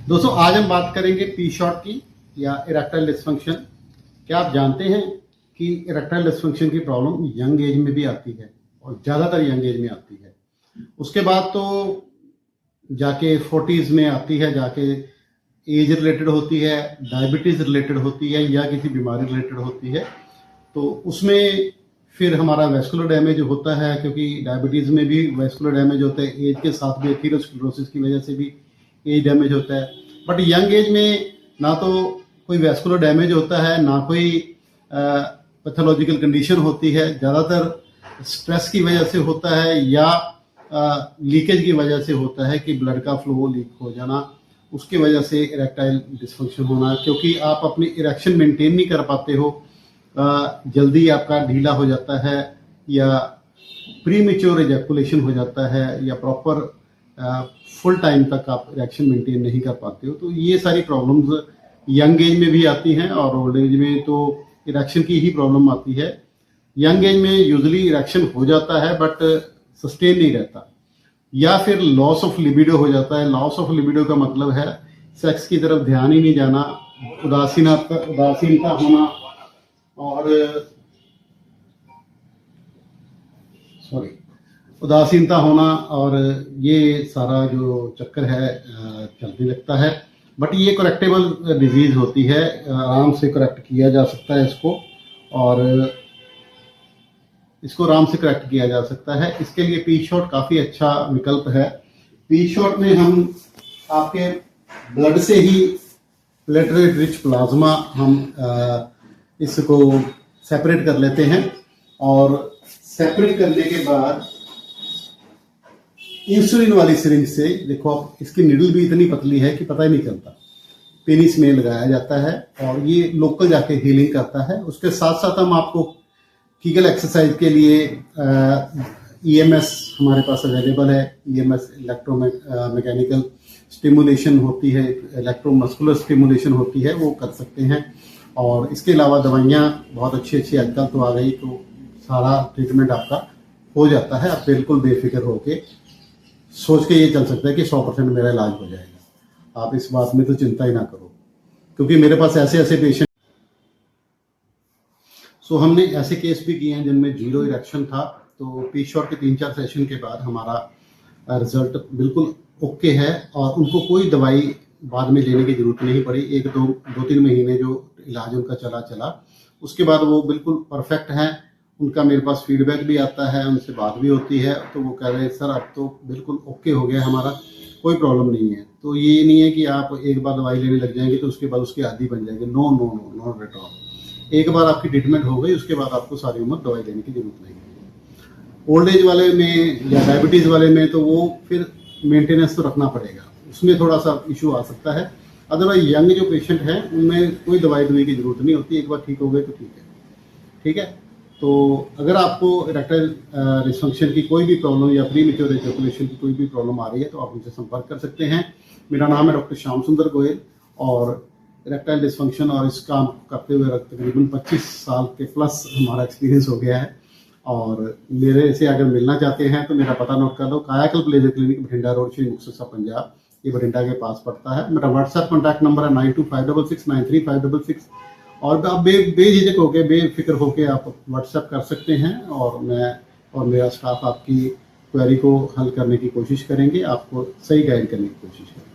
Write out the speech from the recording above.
दोस्तों आज हम बात करेंगे पी शॉर्ट की या इरेक्टाइल डिस्फंक्शन। क्या आप जानते हैं कि इरेक्टाइल डिस्फंक्शन की प्रॉब्लम यंग एज में भी आती है और ज़्यादातर यंग एज में आती है। उसके बाद तो जाके 40s में आती है, जाके एज रिलेटेड होती है, डायबिटीज़ रिलेटेड होती है या किसी बीमारी रिलेटेड होती है। तो उसमें फिर हमारा वेस्कुलर डैमेज होता है, क्योंकि डायबिटीज़ में भी वेस्कुलर डैमेज होता है, एज के साथ भी एथेरोस्क्लेरोसिस की वजह से भी एज डैमेज होता है। बट यंग एज में ना तो कोई वेस्कुलर डैमेज होता है, ना कोई पैथोलॉजिकल कंडीशन होती है। ज़्यादातर स्ट्रेस की वजह से होता है या लीकेज की वजह से होता है कि ब्लड का फ्लो लीक हो जाना, उसकी वजह से इरेक्टाइल डिस्फंक्शन होना, क्योंकि आप अपनी इरेक्शन मेंटेन नहीं कर पाते हो, जल्दी आपका ढीला हो जाता है या प्रीमेच्योर एजैकुलेशन हो जाता है या प्रॉपर फुल टाइम तक आप इरेक्शन मेंटेन नहीं कर पाते हो। तो ये सारी प्रॉब्लम्स यंग एज में भी आती हैं और ओल्ड एज में तो इरेक्शन की ही प्रॉब्लम आती है। यंग एज में यूजुअली इरेक्शन हो जाता है बट सस्टेन नहीं रहता, या फिर लॉस ऑफ लिबिडो हो जाता है। लॉस ऑफ लिबिडो का मतलब है सेक्स की तरफ ध्यान ही नहीं जाना, उदासीनता होना और उदासीनता होना, और ये सारा जो चक्कर है चलने लगता है। बट ये करेक्टेबल डिजीज होती है, आराम से करेक्ट किया जा सकता है इसको, और इसको आराम से करेक्ट किया जा सकता है। इसके लिए पी शॉट काफ़ी अच्छा विकल्प है। पी शॉट में हम आपके ब्लड से ही प्लेटलेट रिच प्लाज्मा हम इसको सेपरेट कर लेते हैं, और सेपरेट करने के बाद इंसुलिन वाली सिरिंज से, देखो आप इसकी निडल भी इतनी पतली है कि पता ही नहीं चलता, पेनिस में लगाया जाता है और ये लोकल जाके हीलिंग करता है। उसके साथ साथ हम आपको कीगल एक्सरसाइज के लिए ईएमएस हमारे पास अवेलेबल है। ईएमएस इलेक्ट्रोमैकेनिकल स्टिमुलेशन होती है, इलेक्ट्रोमस्कुलर स्टिमुलेशन होती है, वो कर सकते हैं। और इसके अलावा दवाइयाँ बहुत अच्छी अच्छी आजकल तो आ गई, तो सारा ट्रीटमेंट आपका हो जाता है। आप बिल्कुल बेफिक्र होके सोच के ये चल सकता है कि 100% मेरा इलाज हो जाएगा। आप इस बात में तो चिंता ही ना करो, क्योंकि मेरे पास ऐसे ऐसे पेशेंट हमने ऐसे केस भी किए हैं जिनमें जीरो इरेक्शन था। तो पी शॉट के 3-4 सेशन के बाद हमारा रिजल्ट बिल्कुल ओके है और उनको कोई दवाई बाद में लेने की जरूरत नहीं पड़ी। 2-3 महीने जो इलाज उनका चला उसके बाद वो बिल्कुल परफेक्ट हैं। उनका मेरे पास फीडबैक भी आता है, उनसे बात भी होती है, तो वो कह रहे हैं सर अब तो बिल्कुल ओके हो गया हमारा, कोई प्रॉब्लम नहीं है। तो ये नहीं है कि आप एक बार दवाई लेने लग जाएंगे तो उसके बाद उसके आदी बन जाएंगे। No no no no at all. एक बार आपकी ट्रीटमेंट हो गई, उसके बाद आपको सारी उम्र दवाई लेने की जरूरत नहीं है। ओल्ड एज वाले में या डायबिटीज़ वाले में तो वो फिर मेंटेनेंस तो रखना पड़ेगा, उसमें थोड़ा सा इशू आ सकता है। अदरवाइज यंग जो पेशेंट हैं उनमें कोई दवाई की जरूरत नहीं होती, एक बार ठीक हो गए तो ठीक है। तो अगर आपको इरेक्टाइल डिस्फंक्शन की कोई भी प्रॉब्लम या प्रीमेच्योर एजैकुलेशन की कोई भी प्रॉब्लम आ रही है तो आप मुझसे संपर्क कर सकते हैं। मेरा नाम है डॉक्टर श्याम सुंदर गोयल, और इरेक्टाइल डिस्फंक्शन और इस काम करते हुए तकरीबन 25 साल के प्लस हमारा एक्सपीरियंस हो गया है। और मेरे से अगर मिलना चाहते हैं तो मेरा पता नोट कर लो, Kayakalp laser clinic, Bathinda road, Sri Muktsar Punjab. ये बठिंडा के पास पड़ता है। मेरा व्हाट्सएप कॉन्टैक्ट नंबर है 9256693566, और आप बेझिझक होके, बेफिक्र होके आप व्हाट्सएप कर सकते हैं, और मैं और मेरा स्टाफ आपकी क्वेरी को हल करने की कोशिश करेंगे, आपको सही गाइड करने की कोशिश करेंगे।